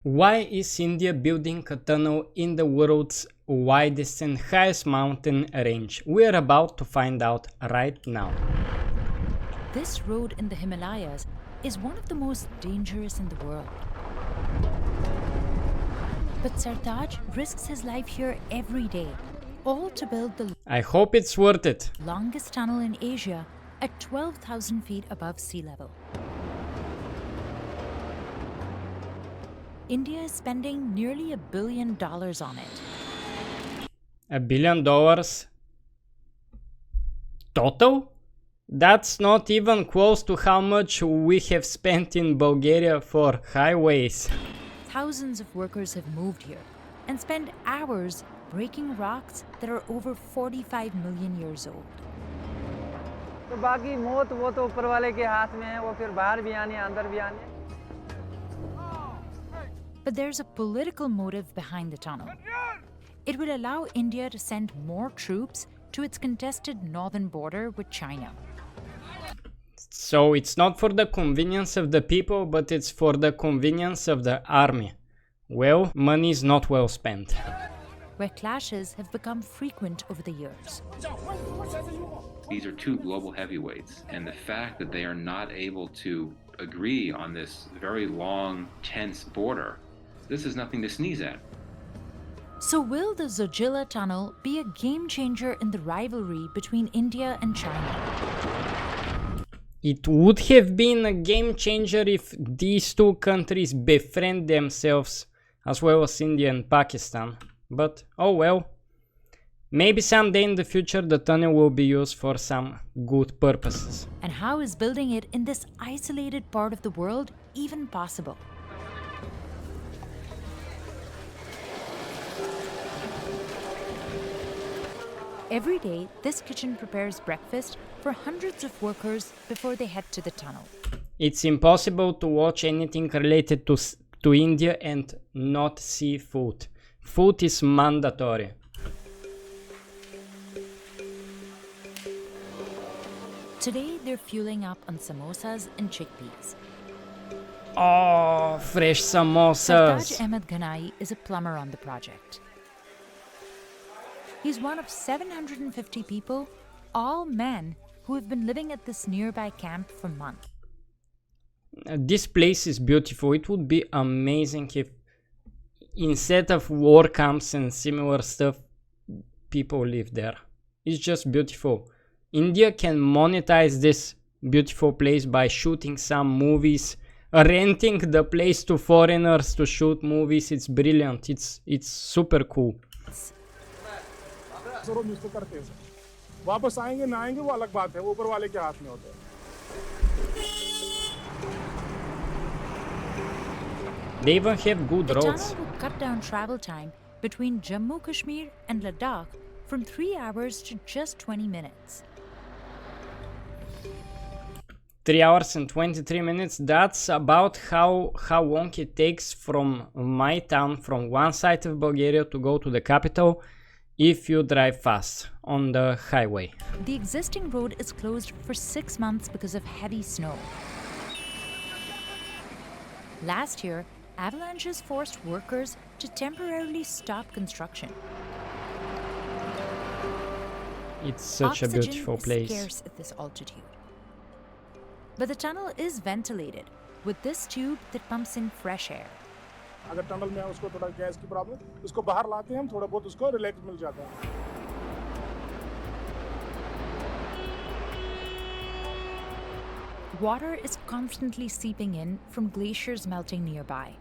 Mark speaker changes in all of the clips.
Speaker 1: Why is India building a tunnel in the world's widest and highest mountain range? We're about to find out right now.
Speaker 2: This road in the Himalayas is one of the most dangerous in the world. But Sartaj risks his life here every day, all to build the
Speaker 1: I hope it's worth it.
Speaker 2: longest tunnel in Asia at 12,000 feet above sea level. India is spending nearly $1 billion on it.
Speaker 1: $1 billion total? That's not even close to how much we have spent in Bulgaria for highways.
Speaker 2: Thousands of workers have moved here and spend hours breaking rocks that are over 45 million years old.
Speaker 3: तो बाकी मौत वो तो ऊपर वाले के हाथ में है, वो फिर बाहर भी आनी है, अंदर भी आनी है.
Speaker 2: But there's a political motive behind the tunnel. It will allow India to send more troops to its contested northern border with China.
Speaker 1: So it's not for the convenience of the people, but it's for the convenience of the army. Well, money is not well spent.
Speaker 2: Where clashes have become frequent over the years.
Speaker 4: These are two global heavyweights, and the fact that they are not able to agree on this very long, tense border, this is nothing to sneeze at.
Speaker 2: So will the Zojila tunnel be a game changer in the rivalry between India and China?
Speaker 1: It would have been a game changer if these two countries befriend themselves, as well as India and Pakistan. But oh well. Maybe someday in the future the tunnel will be used for some good purposes.
Speaker 2: And how is building it in this isolated part of the world even possible? Every day, this kitchen prepares breakfast for hundreds of workers before they head to the tunnel.
Speaker 1: It's impossible to watch anything related to India and not see food. Food is mandatory.
Speaker 2: Today, they're fueling up on samosas and chickpeas.
Speaker 1: Oh, fresh
Speaker 2: Sartaj
Speaker 1: samosas.
Speaker 2: Ahmed Ghanai is a plumber on the project. He's one of 750 people, all men, who have been living at this nearby camp for months.
Speaker 1: This place is beautiful. It would be amazing if instead of war camps and similar stuff, people live there. It's just beautiful. India can monetize this beautiful place by shooting some movies, renting the place to foreigners to shoot movies. It's brilliant. It's super cool.
Speaker 5: वापस आएंगे ना आएंगे वो अलग बात है, वो ऊपर वाले के हाथ में होता है.
Speaker 1: They even have good
Speaker 2: The
Speaker 1: roads.
Speaker 2: tunnel will cut down travel time between Jammu Kashmir and Ladakh from 3 hours to just 20 minutes.
Speaker 1: 3 hours and 23 minutes. That's about how long it takes from my town, from one side of Bulgaria to go to the capital, if you drive fast on the highway.
Speaker 2: The existing road is closed for 6 months because of heavy snow. Last year, avalanches forced workers to temporarily stop construction.
Speaker 1: It's such a
Speaker 2: Oxygen
Speaker 1: beautiful
Speaker 2: is
Speaker 1: place.
Speaker 2: scarce at this altitude. But the tunnel is ventilated with this tube that pumps in fresh air.
Speaker 5: अगर tunnel में है उसको थोड़ा gas की problem, उसको बाहर लाते हैं हम, थोड़ा बहुत उसको रिलैक्स मिल जाता है.
Speaker 2: Water is constantly seeping in from glaciers melting nearby.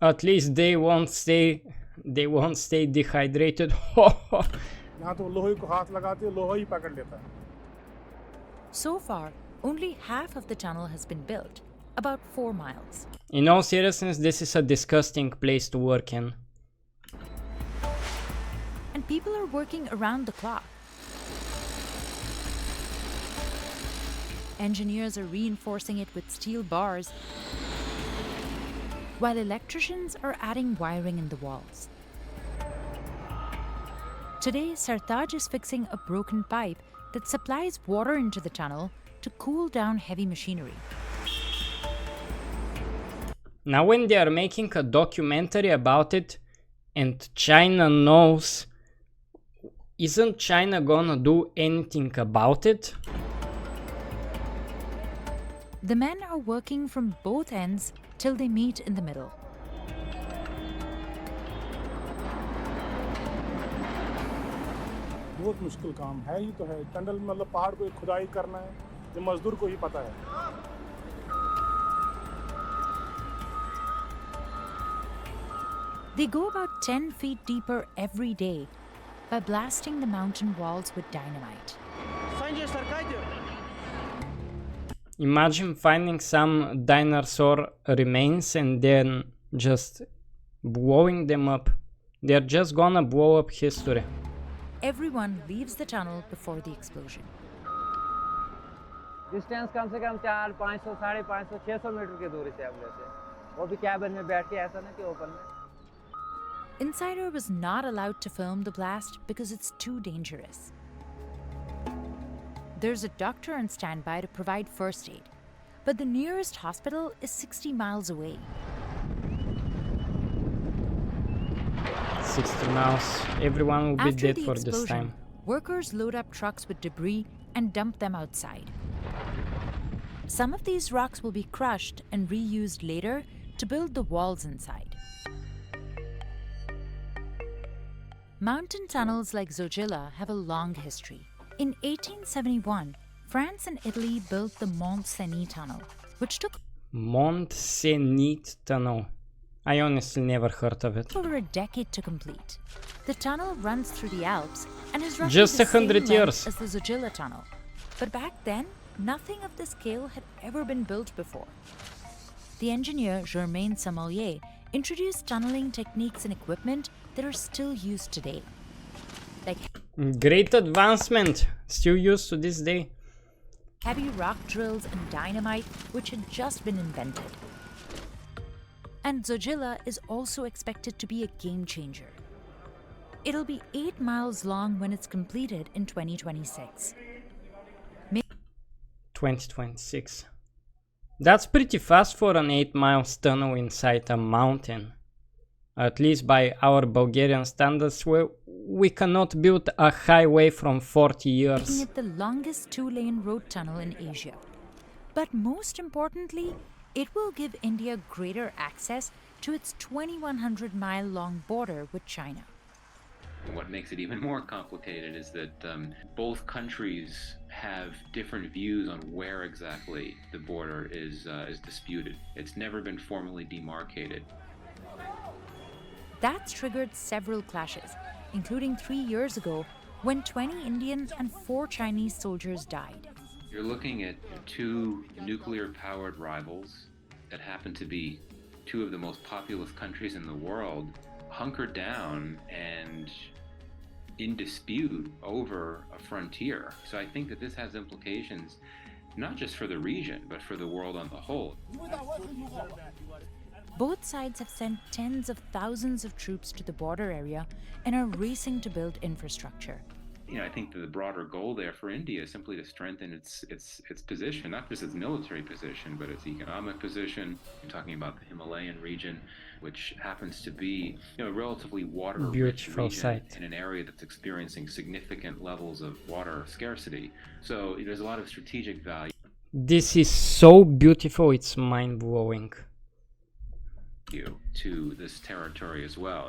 Speaker 1: At least they won't stay dehydrated.
Speaker 5: यहाँ तो लोहे को हाथ लगाते हैं, लोहा ही पकड़ लेता है.
Speaker 2: So far, only half of the tunnel has been built, about 4 miles.
Speaker 1: In all seriousness, this is a disgusting place to work in.
Speaker 2: And people are working around the clock. Engineers are reinforcing it with steel bars, while electricians are adding wiring in the walls. Today, Sartaj is fixing a broken pipe that supplies water into the tunnel to cool down heavy machinery.
Speaker 1: Now when they are making a documentary about it and China knows, isn't China gonna do anything about it?
Speaker 2: The men are working from both ends till they meet in the middle.
Speaker 5: बहुत मुश्किल काम है, ही तो है। Tunnel मतलब पहाड़ को खुदाई करना है, ये मजदूर को ही पता है।
Speaker 2: They go about 10 feet deeper every day by blasting the mountain walls with dynamite.
Speaker 1: Imagine finding some dinosaur remains and then just blowing them up. They're just gonna blow up history.
Speaker 2: Everyone leaves the tunnel before the explosion.
Speaker 3: Distance कम से कम 400, 500, 550, 600 metre की दूरी से हम लेते हैं, वो भी कैबिन में बैठ के, ऐसा ना कि ओपन में।
Speaker 2: Insider was not allowed to film the blast because it's too dangerous. There's a doctor on standby to provide first aid, but the nearest hospital is 60 miles away.
Speaker 1: 60 miles. Everyone will be
Speaker 2: After
Speaker 1: dead
Speaker 2: the
Speaker 1: for this
Speaker 2: explosion,
Speaker 1: time.
Speaker 2: workers load up trucks with debris and dump them outside. Some of these rocks will be crushed and reused later to build the walls inside. Mountain tunnels like Zojila have a long history. In 1871, France and Italy built the Mont Cenis tunnel, which took
Speaker 1: Mont Cenis Tunnel. I honestly never heard of it.
Speaker 2: over a decade to complete. The tunnel runs through the Alps and is roughly
Speaker 1: Just
Speaker 2: the same
Speaker 1: 100
Speaker 2: length
Speaker 1: years.
Speaker 2: as the Zojila tunnel. But back then, nothing of this scale had ever been built before. The engineer Germain Sommelier introduced tunneling techniques and equipment that are still used today. Like
Speaker 1: Great advancement, still used to this day.
Speaker 2: heavy rock drills and dynamite, which had just been invented. And Zojila is also expected to be a game changer. It'll be 8 miles long when it's completed in 2026.
Speaker 1: 2026. That's pretty fast for an 8 miles tunnel inside a mountain. At least by our Bulgarian standards, we cannot build a highway from 40
Speaker 2: Making
Speaker 1: years.
Speaker 2: it the longest 2-lane road tunnel in Asia. But most importantly, it will give India greater access to its 2,100-mile-long border with China.
Speaker 4: What makes it even more complicated is that both countries have different views on where exactly the border is disputed. It's never been formally demarcated.
Speaker 2: That's triggered several clashes, including 3 years ago when 20 Indian and 4 Chinese soldiers died.
Speaker 4: You're looking at two nuclear-powered rivals that happen to be two of the most populous countries in the world, hunkered down and in dispute over a frontier. So I think that this has implications not just for the region, but for the world on the whole.
Speaker 2: Both sides have sent tens of thousands of troops to the border area and are racing to build infrastructure.
Speaker 4: You know, I think that the broader goal there for India is simply to strengthen its position, not just its military position, but its economic position. You're talking about the Himalayan region, which happens to be, you know, a relatively water-rich
Speaker 1: Beautiful
Speaker 4: region
Speaker 1: site.
Speaker 4: in an area that's experiencing significant levels of water scarcity. So there's a lot of strategic value
Speaker 1: This is so beautiful, it's mind-blowing.
Speaker 4: to this territory as well.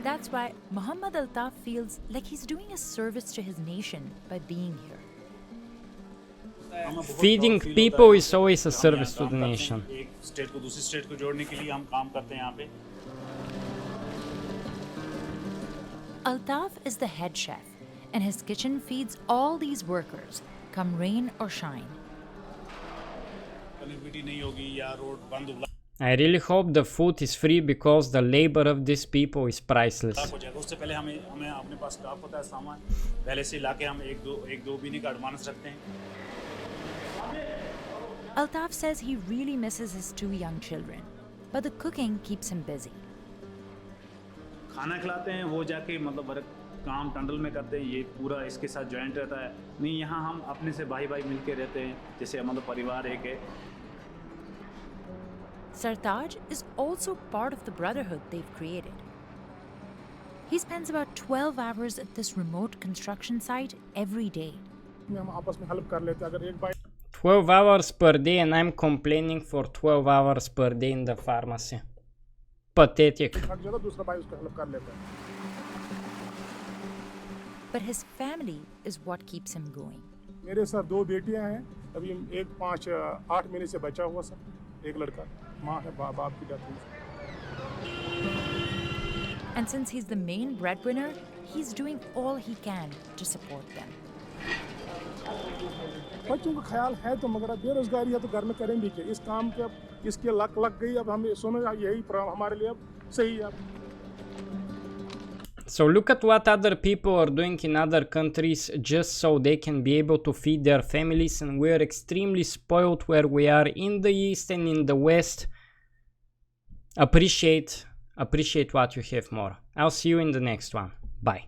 Speaker 2: That's why Muhammad Altaf feels like he's doing a service to his nation by being here.
Speaker 1: Feeding people is always a service to the nation.
Speaker 5: एक state को दूसरी state को जोड़ने के लिए हम काम करते हैं यहाँ पे।
Speaker 2: Altaf is the head chef, and his kitchen feeds all these workers, come rain or shine.
Speaker 5: Connectivity नहीं होगी या रोड बंद होगा
Speaker 1: I really hope the food is free because the labor of these people is priceless.
Speaker 5: हो जाएगा। उससे पहले हमें अपने पास स्टॉक होता है सामान, पहले से ला के हम एक दो महीने का एडवांस रखते हैं।
Speaker 2: Altaf says he really misses his 2 young children, but the cooking keeps him busy.
Speaker 5: खाना खिलाते हैं वो जाके मतलब
Speaker 6: काम टंडल में करते हैं, ये पूरा इसके साथ जॉइंट रहता है। नहीं, यहाँ हम अपने से भाई भाई मिलके रहते हैं, जैसे हमारा परिवार एक है।
Speaker 2: Sartaj is also part of the brotherhood they've created. He spends about 12 hours at this remote construction site every day.
Speaker 5: हम आपस में हेल्प कर लेते हैं। अगर एक भाई
Speaker 1: 12 hours per day and I'm complaining for 12 hours per day in the pharmacy. Pathetic.
Speaker 5: थक जाता, दूसरा भाई उसको हेल्प कर लेता है।
Speaker 2: But his family is what keeps him going.
Speaker 5: मेरे साथ 2 बेटियां हैं, अभी एक 5-8 महीने से बचा हुआ सब, एक लड़का, माँ है, बाप की डेथ हुई।
Speaker 2: And since he's the main breadwinner, he's doing all he can to support them.
Speaker 5: बच्चों का ख्याल है तो, मगर अब बेरोजगारी है तो घर में करेंगे क्या? इस काम के अब इसके लग गई, अब हम सुनो यही हमारे लिए अब सही है।
Speaker 1: So look at what other people are doing in other countries just so they can be able to feed their families, and we are extremely spoiled where we are in the East and in the West. Appreciate what you have more. I'll see you in the next one. Bye.